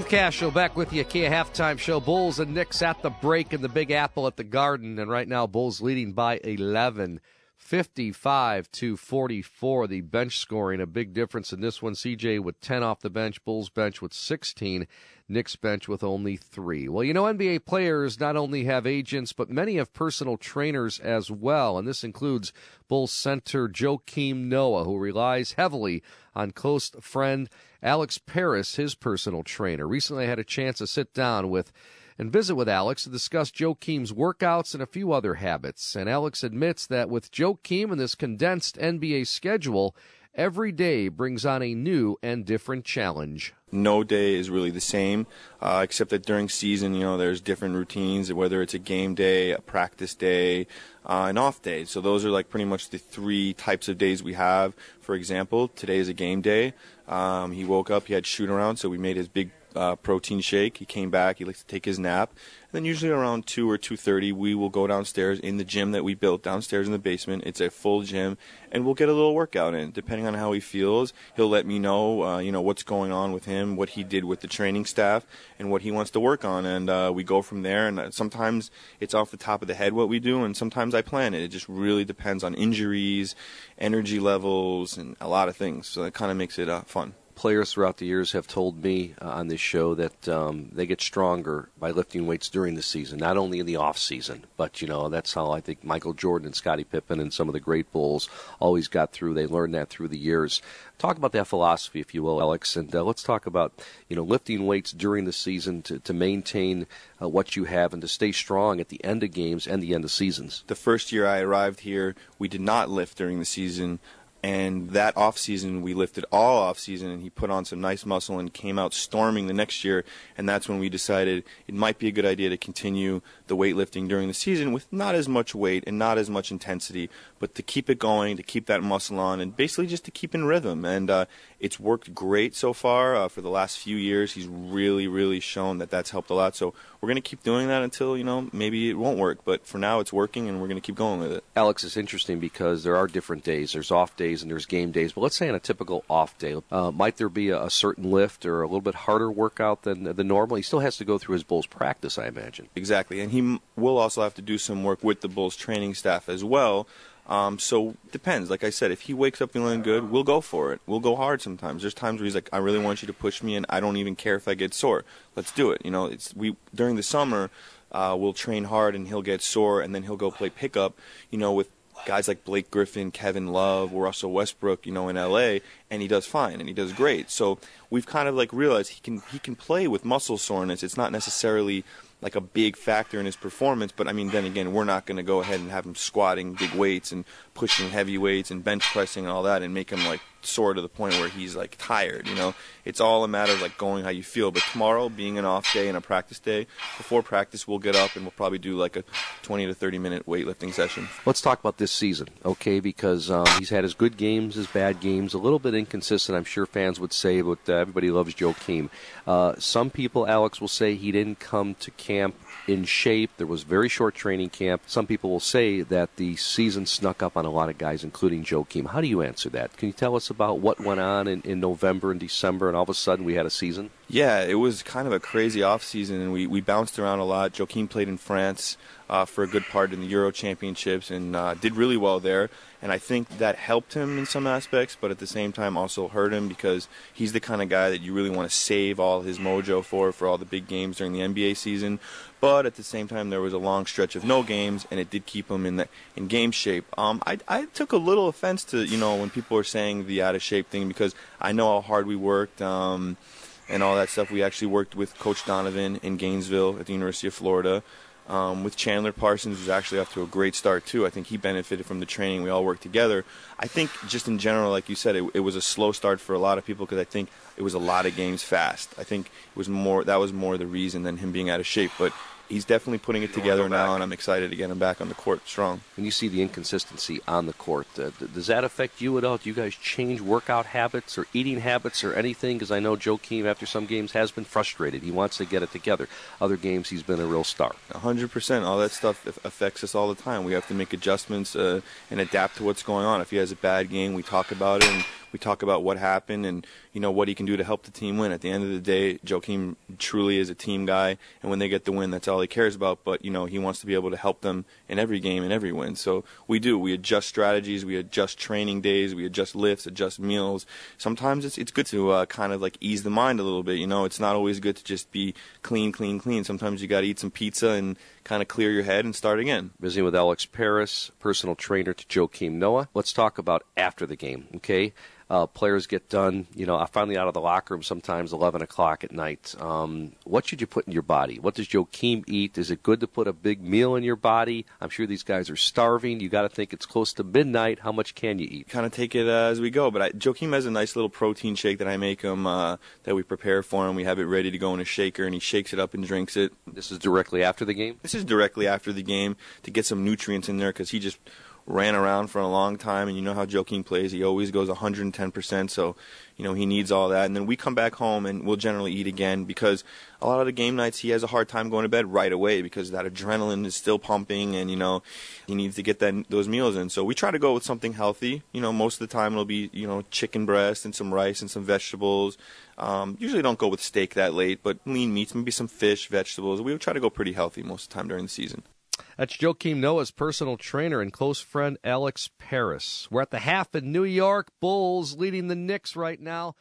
Steve Cashel back with you, Kia Halftime Show. Bulls and Knicks at the break in the Big Apple at the Garden. And right now, Bulls leading by 11, 55-44. The bench scoring, a big difference in this one. CJ with 10 off the bench, Bulls bench with 16, Knicks bench with only 3. Well, you know, NBA players not only have agents, but many have personal trainers as well. And this includes Bulls center Joakim Noah, who relies heavily on close friend Alex Perris, his personal trainer. Recently, I had a chance to sit down with and visit with Alex to discuss Joakim's workouts and a few other habits. And Alex admits that with Joakim and this condensed NBA schedule, every day brings on a new and different challenge. No day is really the same, except that during season, you know, there's different routines, whether it's a game day, a practice day, an off day. So those are like pretty much the 3 types of days we have. For example, today is a game day. He woke up, he had shoot around, so we made his big protein shake. He came back, he likes to take his nap. And then usually around 2 or 2:30, we will go downstairs in the gym that we built downstairs in the basement. It's a full gym, and we'll get a little workout in. Depending on how he feels, he'll let me know, what's going on with him, what he did with the training staff, and what he wants to work on. And we go from there. And sometimes it's off the top of the head what we do, and sometimes I plan it. It just really depends on injuries, energy levels, and a lot of things. So that kind of makes it fun. Players throughout the years have told me on this show that they get stronger by lifting weights during the season, not only in the off season, but, you know, that's how I think Michael Jordan and Scottie Pippen and some of the great Bulls always got through. They learned that through the years. Talk about that philosophy, if you will, Alex, and let's talk about, you know, lifting weights during the season to maintain what you have and to stay strong at the end of games and the end of seasons. The first year I arrived here, we did not lift during the season. And that off-season, we lifted all off-season, and he put on some nice muscle and came out storming the next year. And that's when we decided it might be a good idea to continue the weightlifting during the season with not as much weight and not as much intensity, but to keep it going, to keep that muscle on, and basically just to keep in rhythm. And it's worked great so far. For the last few years, he's really, really shown that that's helped a lot. So we're going to keep doing that until, you know, maybe it won't work. But for now, it's working, and we're going to keep going with it. Alex, it's interesting because there are different days. There's off days and there's game days. But let's say on a typical off day, might there be a certain lift or a little bit harder workout than normal? He still has to go through his Bulls practice, I imagine. Exactly, and he will also have to do some work with the Bulls training staff as well. So it depends. Like I said, if he wakes up feeling good, we'll go for it. We'll go hard sometimes. There's times where he's like, I really want you to push me, and I don't even care if I get sore. Let's do it. You know, during the summer, we'll train hard, and he'll get sore, and then he'll go play pickup, you know, with guys like Blake Griffin, Kevin Love, or Russell Westbrook, you know, in L.A., and he does fine, and he does great. So we've kind of like realized he can play with muscle soreness. It's not necessarily like a big factor in his performance, but I mean, then again, we're not going to go ahead and have him squatting big weights and pushing heavy weights and bench pressing and all that and make him like sore to the point where he's like tired, you know. It's all a matter of like going how you feel. But tomorrow, being an off day and a practice day, before practice we'll get up and we'll probably do like a 20 to 30 minute weightlifting session. Let's talk about this season, okay, because he's had his good games, his bad games, a little bit inconsistent, I'm sure fans would say, but everybody loves Joakim. Some people, Alex, will say he didn't come to camp in shape. There was very short training camp. Some people will say that the season snuck up on a lot of guys, including Joakim. How do you answer that? Can you tell us about what went on in November and December, and all of a sudden we had a season? Yeah, it was kind of a crazy off-season, and we bounced around a lot. Joakim played in France for a good part in the Euro Championships and did really well there. And I think that helped him in some aspects, but at the same time also hurt him because he's the kind of guy that you really want to save all his mojo for all the big games during the NBA season. But at the same time, there was a long stretch of no games, and it did keep him in game shape. I took a little offense to, you know, when people are saying the out of shape thing because I know how hard we worked and all that stuff. We actually worked with Coach Donovan in Gainesville at the University of Florida. With Chandler Parsons, who's actually off to a great start, too. I think he benefited from the training. We all worked together. I think just in general, like you said, it was a slow start for a lot of people because I think it was a lot of games fast. I think that was more the reason than him being out of shape. But he's definitely putting it together now, and I'm excited to get him back on the court strong. When you see the inconsistency on the court, does that affect you at all? Do you guys change workout habits or eating habits or anything? Because I know Joakim, after some games, has been frustrated. He wants to get it together. Other games, he's been a real star. 100%. All that stuff affects us all the time. We have to make adjustments and adapt to what's going on. If he has a bad game, we talk about it, and we talk about what happened and, you know, what he can do to help the team win. At the end of the day, Joakim truly is a team guy, and when they get the win, that's all he cares about. But, he wants to be able to help them in every game and every win. So we adjust strategies, we adjust training days, we adjust lifts, adjust meals. Sometimes it's good to kind of like ease the mind a little bit. It's not always good to just be clean. Sometimes you got to eat some pizza and kind of clear your head and start again. Visiting with Alex Perris, personal trainer to Joakim Noah. Let's talk about after the game, okay? Players get done, finally out of the locker room sometimes 11 o'clock at night. What should you put in your body? What does Joakim eat? Is it good to put a big meal in your body? I'm sure these guys are starving. You got to think it's close to midnight. How much can you eat? Kind of take it as we go. But Joakim has a nice little protein shake that I make him that we prepare for him. We have it ready to go in a shaker, and he shakes it up and drinks it. This is directly after the game? This is directly after the game to get some nutrients in there because he just ran around for a long time, and you know how Joakim plays. He always goes 110%, so he needs all that. And then we come back home, and we'll generally eat again because a lot of the game nights he has a hard time going to bed right away because that adrenaline is still pumping, and he needs to get those meals in. So we try to go with something healthy. Most of the time it'll be chicken breast and some rice and some vegetables. Usually don't go with steak that late, but lean meats, maybe some fish, vegetables. We would try to go pretty healthy most of the time during the season. That's Joakim Noah's personal trainer and close friend Alex Perris. We're at the half in New York. Bulls leading the Knicks right now.